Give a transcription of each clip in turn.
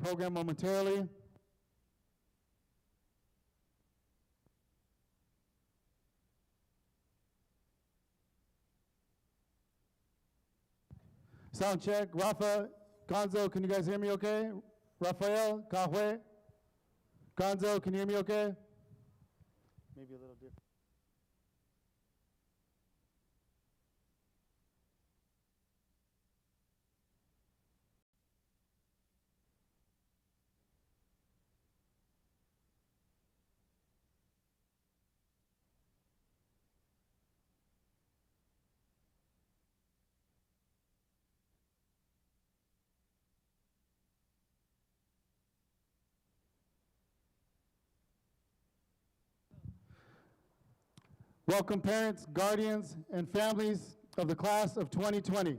program momentarily. Sound check. Rafa, Gonzo, can you guys hear me okay? Rafael, Kahwe, Gonzo, can you hear me okay? Maybe a little different. Welcome parents, guardians, and families of the class of 2020.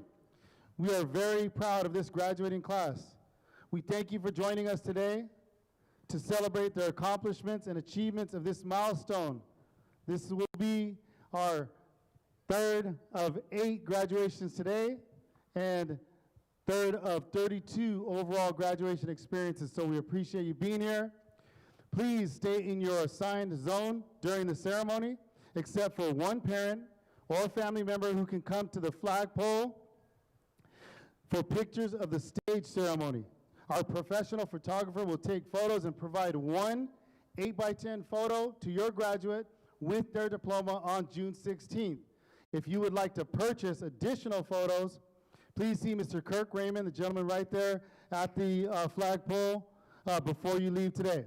We are very proud of this graduating class. We thank you for joining us today to celebrate the accomplishments and achievements of this milestone. This will be our third of 8 graduations today and third of 32 overall graduation experiences, so we appreciate you being here. Please stay in your assigned zone during the ceremony, except for one parent or family member who can come to the flagpole for pictures of the stage ceremony. Our professional photographer will take photos and provide one 8x10 photo to your graduate with their diploma on June 16th. If you would like to purchase additional photos, please see Mr. Kirk Raymond, the gentleman right there at the flagpole before you leave today.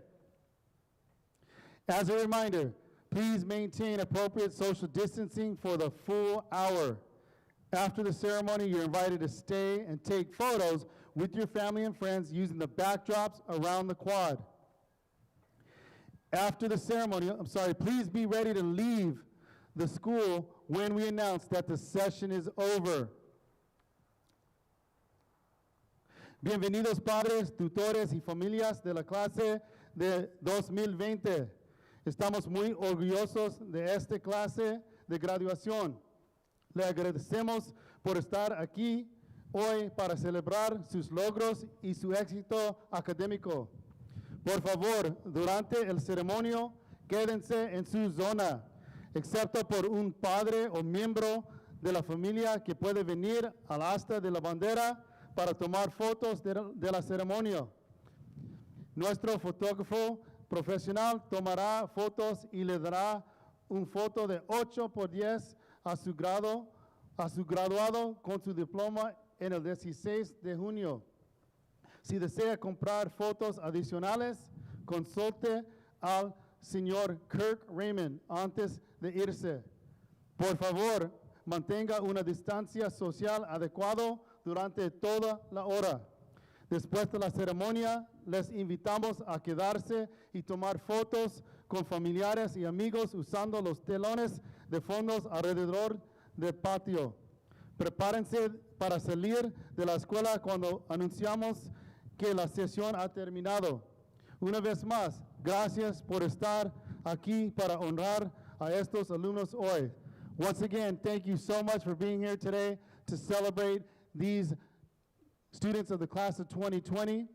As a reminder, please maintain appropriate social distancing for the full hour. After the ceremony, you're invited to stay and take photos with your family and friends using the backdrops around the quad. After the ceremony, please be ready to leave the school when we announce that the session is over. Bienvenidos padres, tutores y familias de la clase de 2020. Estamos muy orgullosos de esta clase de graduación. Le agradecemos por estar aquí hoy para celebrar sus logros y su éxito académico. Por favor, durante el ceremonio, quédense en su zona, excepto por un padre o miembro de la familia que puede venir al asta de la bandera para tomar fotos de la ceremonia. Nuestro fotógrafo profesional tomará fotos y le dará una foto de 8x10 a su graduado con su diploma en el 16 de junio. Si desea comprar fotos adicionales, consulte al señor Kirk Raymond antes de irse. Por favor, mantenga una distancia social adecuada durante toda la hora. Después de la ceremonia, les invitamos a quedarse y tomar fotos con familiares y amigos usando los telones de fondos alrededor del patio. Prepárense para salir de la escuela cuando anunciamos que la sesión ha terminado. Una vez más, gracias por estar aquí para honrar a estos alumnos hoy. Once again, thank you so much for being here today to celebrate these students of the class of 2020.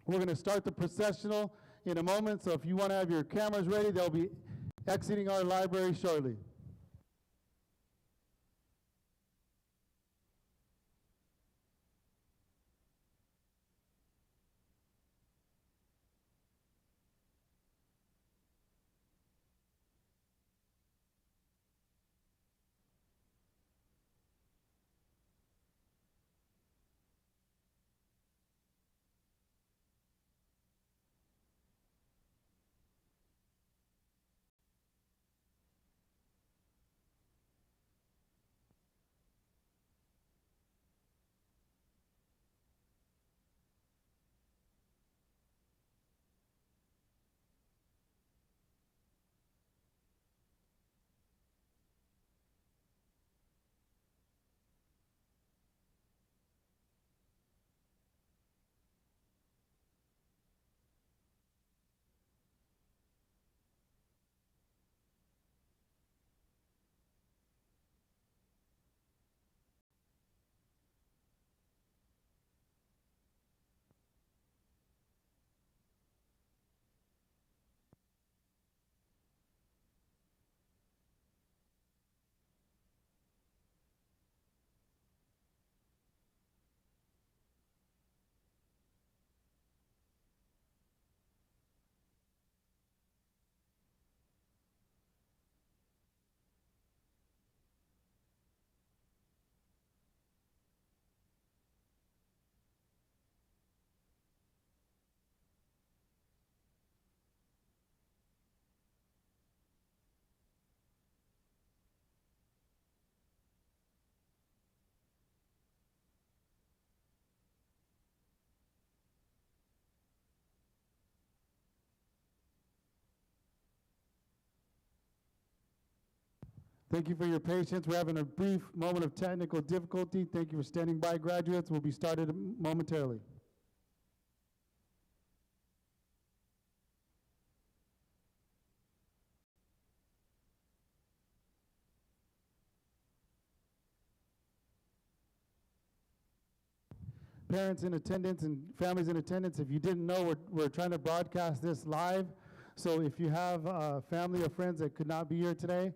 We're going to start the processional in a moment, so if you want to have your cameras ready, they'll be exiting our library shortly. Thank you for your patience. We're having a brief moment of technical difficulty. Thank you for standing by, graduates. We'll be started momentarily. Parents in attendance and families in attendance, if you didn't know, we're trying to broadcast this live. So if you have family or friends that could not be here today,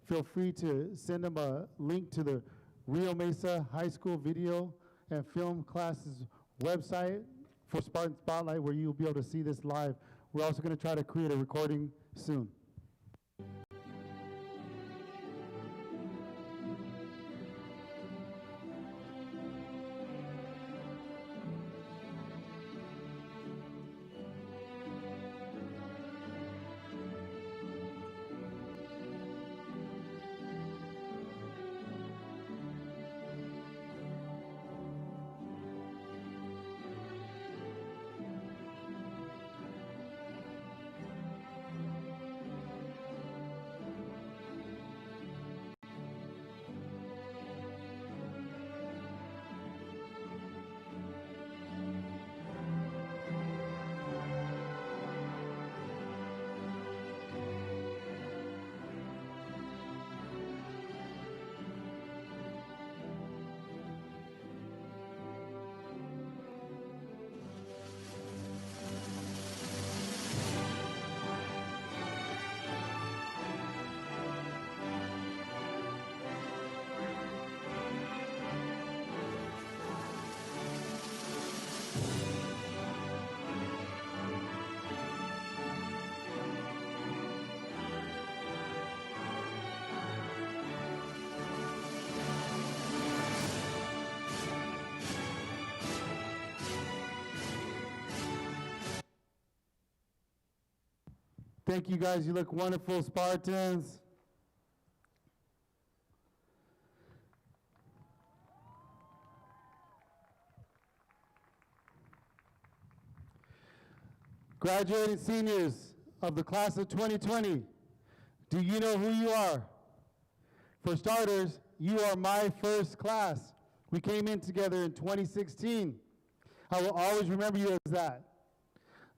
feel free to send them a link to the Rio Mesa High School Video and Film Classes website for Spartan Spotlight, where you'll be able to see this live. We're also going to try to create a recording soon. Thank you, guys. You look wonderful, Spartans. Graduating seniors of the class of 2020, do you know who you are? For starters, you are my first class. We came in together in 2016. I will always remember you as that.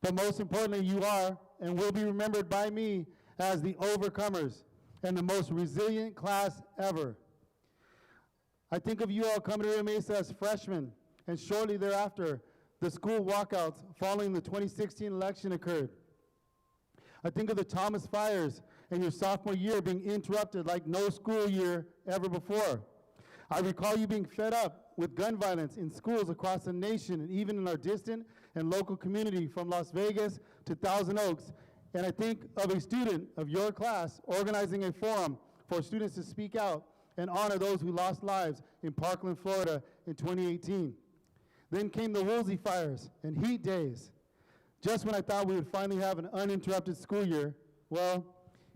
But most importantly, you are and will be remembered by me as the overcomers and the most resilient class ever. I think of you all coming to Rio Mesa as freshmen, and shortly thereafter, the school walkouts following the 2016 election occurred. I think of the Thomas fires and your sophomore year being interrupted like no school year ever before. I recall you being fed up with gun violence in schools across the nation and even in our distant and local community from Las Vegas to Thousand Oaks. And I think of a student of your class organizing a forum for students to speak out and honor those who lost lives in Parkland, Florida in 2018. Then came the Woolsey fires and heat days. Just when I thought we would finally have an uninterrupted school year, well,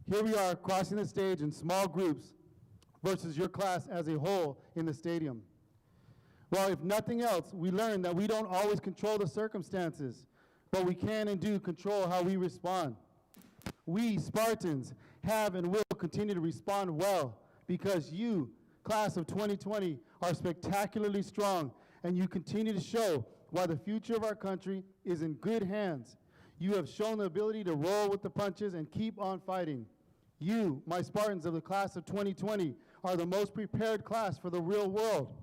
here we are crossing the stage in small groups versus your class as a whole in the stadium. Well, if nothing else, we learned that we don't always control the circumstances, but we can and do control how we respond. We, Spartans, have and will continue to respond well because you, class of 2020, are spectacularly strong, and you continue to show why the future of our country is in good hands. You have shown the ability to roll with the punches and keep on fighting. You, my Spartans of the class of 2020, are the most prepared class for the real world.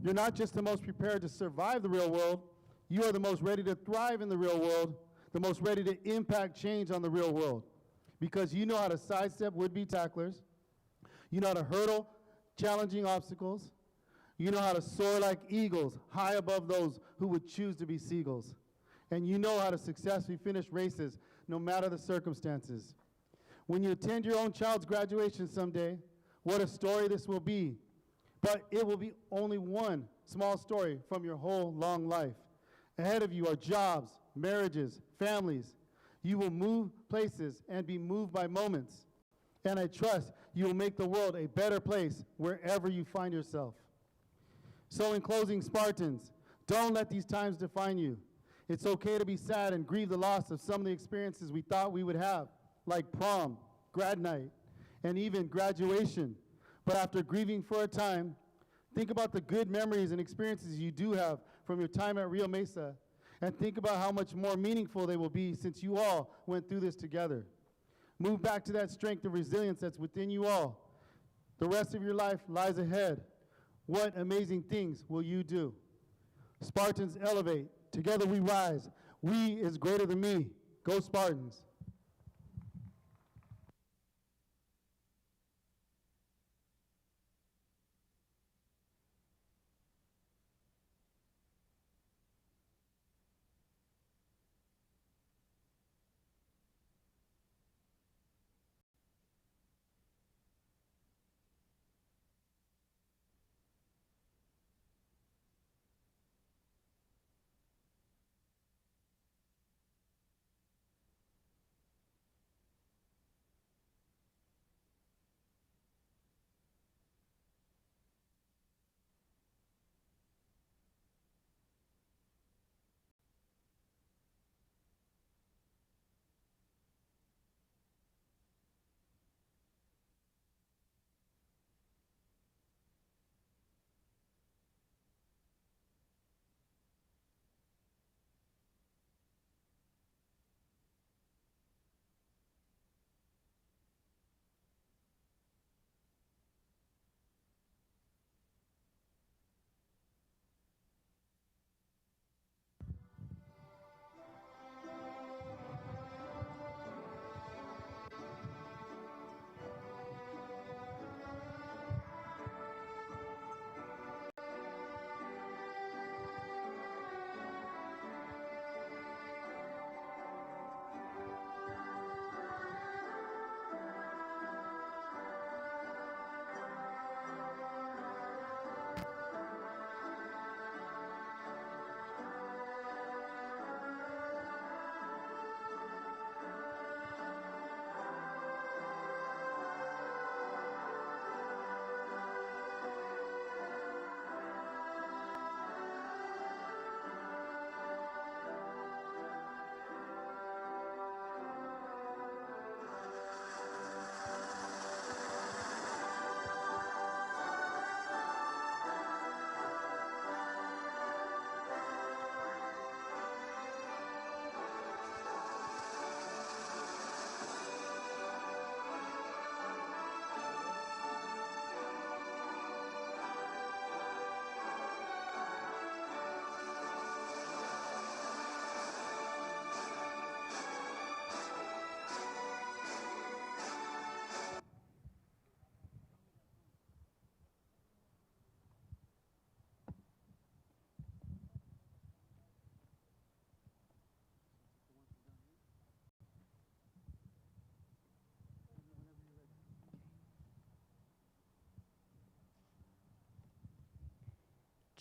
You're not just the most prepared to survive the real world, you are the most ready to thrive in the real world, the most ready to impact change on the real world. Because you know how to sidestep would-be tacklers, you know how to hurdle challenging obstacles, you know how to soar like eagles high above those who would choose to be seagulls. And you know how to successfully finish races no matter the circumstances. When you attend your own child's graduation someday, what a story this will be. But it will be only one small story from your whole long life. Ahead of you are jobs, marriages, families. You will move places and be moved by moments. And I trust you will make the world a better place wherever you find yourself. So in closing, Spartans, don't let these times define you. It's okay to be sad and grieve the loss of some of the experiences we thought we would have, like prom, grad night, and even graduation. But after grieving for a time, think about the good memories and experiences you do have from your time at Rio Mesa, and think about how much more meaningful they will be since you all went through this together. Move back to that strength and resilience that's within you all. The rest of your life lies ahead. What amazing things will you do? Spartans elevate. Together we rise. We is greater than me. Go Spartans.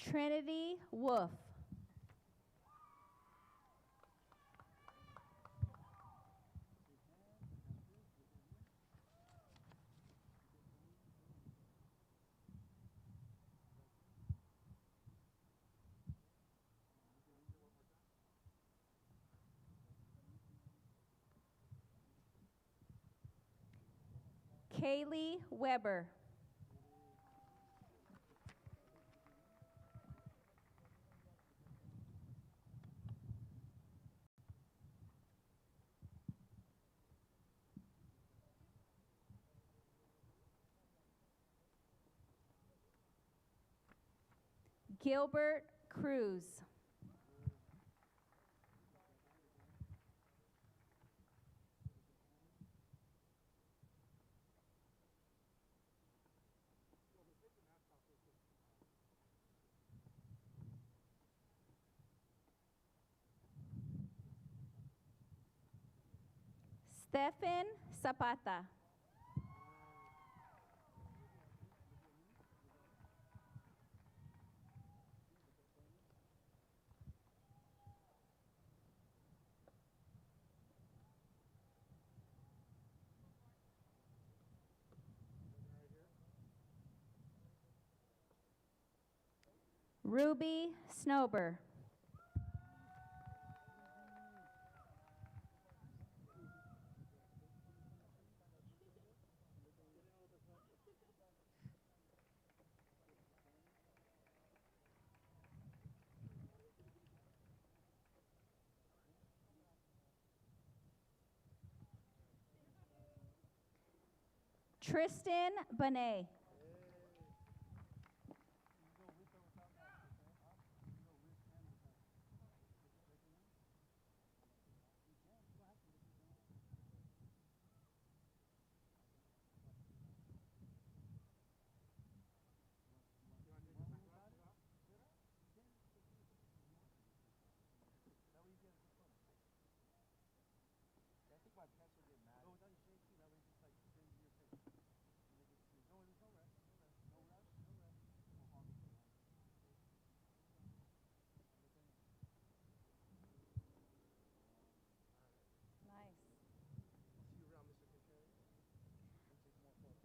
Trinity Wolf. Kaylee Weber. Gilbert Cruz. Stephen Zapata. Ruby Snober. Tristan Bonet.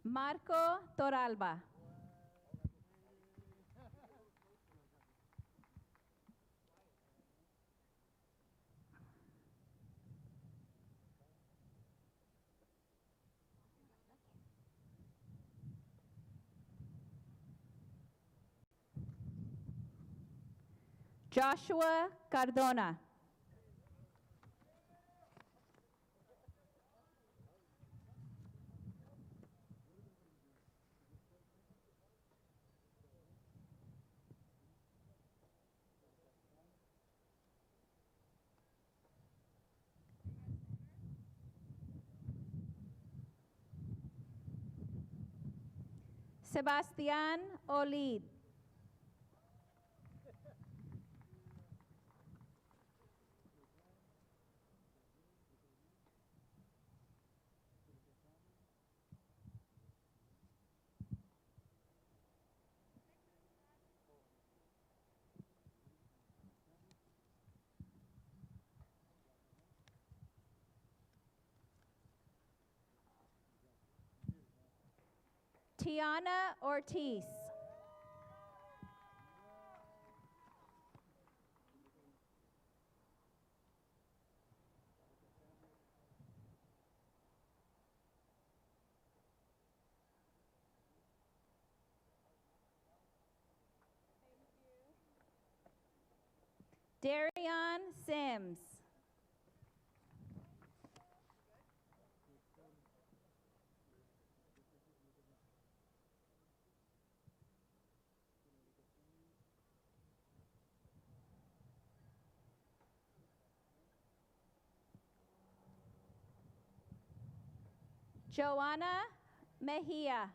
Marco Toralba. Joshua Cardona. Sebastian Olid. Tiana Ortiz. Darion Sims. Joanna Mejia.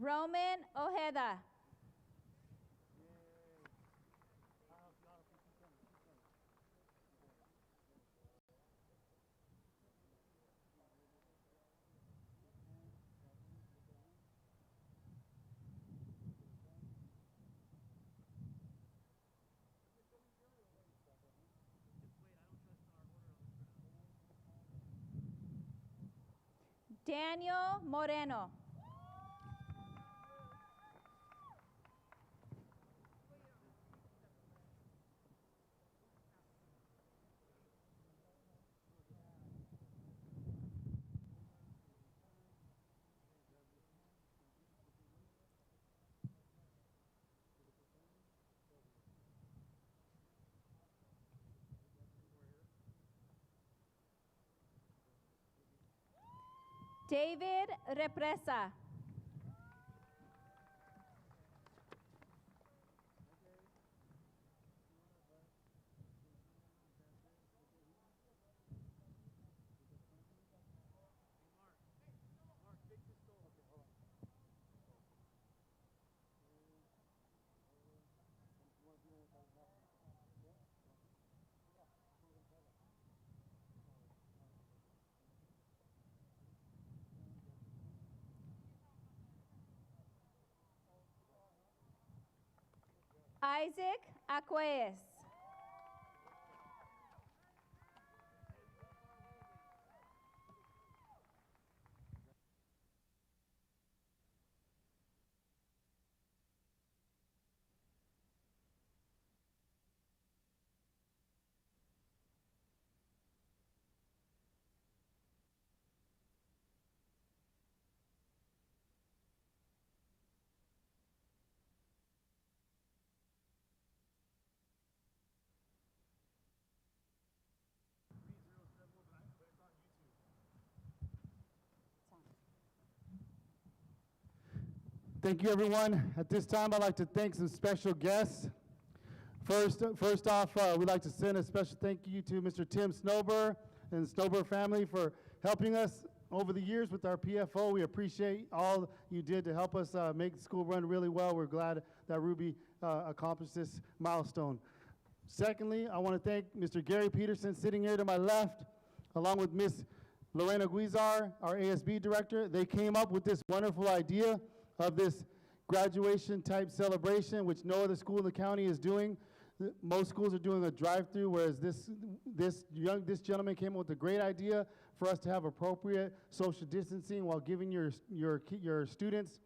Roman Ojeda. Daniel Moreno. David Represa. Isaac Aquez. Thank you, everyone. At this time, I'd like to thank some special guests. First off, we'd like to send a special thank you to Mr. Tim Snowber and the Snowber family for helping us over the years with our PFO. We appreciate all you did to help us make the school run really well. We're glad that Ruby accomplished this milestone. Secondly, I want to thank Mr. Gary Peterson sitting here to my left, along with Ms. Lorena Guizar, our ASB director. They came up with this wonderful idea of this graduation type celebration, which no other school in the county is doing. Most schools are doing a drive-through, whereas this gentleman came up with a great idea for us to have appropriate social distancing while giving your students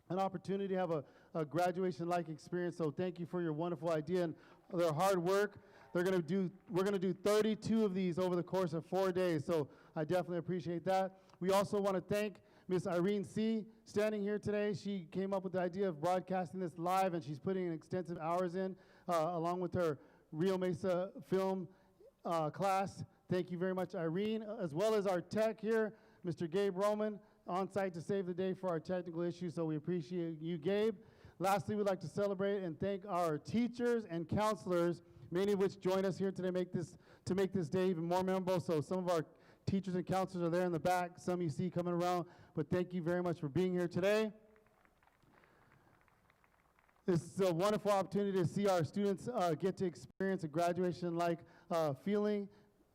an opportunity to have a graduation-like experience. So thank you for your wonderful idea and their hard work. We're gonna do 32 of these over the course of 4 days. So I definitely appreciate that. We also want to thank Miss Irene C. standing here today. She came up with the idea of broadcasting this live, and she's putting in extensive hours in, along with her Rio Mesa film class. Thank you very much, Irene, as well as our tech here, Mr. Gabe Roman, on site to save the day for our technical issues, so we appreciate you, Gabe. Lastly, we'd like to celebrate and thank our teachers and counselors, many of which joined us here today to make this day even more memorable. So some of our teachers and counselors are there in the back, some you see coming around, but thank you very much for being here today. This is a wonderful opportunity to see our students get to experience a graduation-like feeling,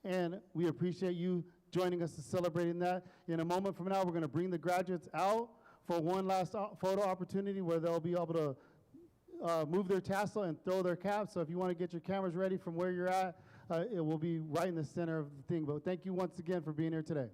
and we appreciate you joining us to celebrating that. In a moment from now, we're going to bring the graduates out for one last photo opportunity where they'll be able to move their tassel and throw their cap. So if you want to get your cameras ready from where you're at, it will be right in the center of the thing. But thank you once again for being here today.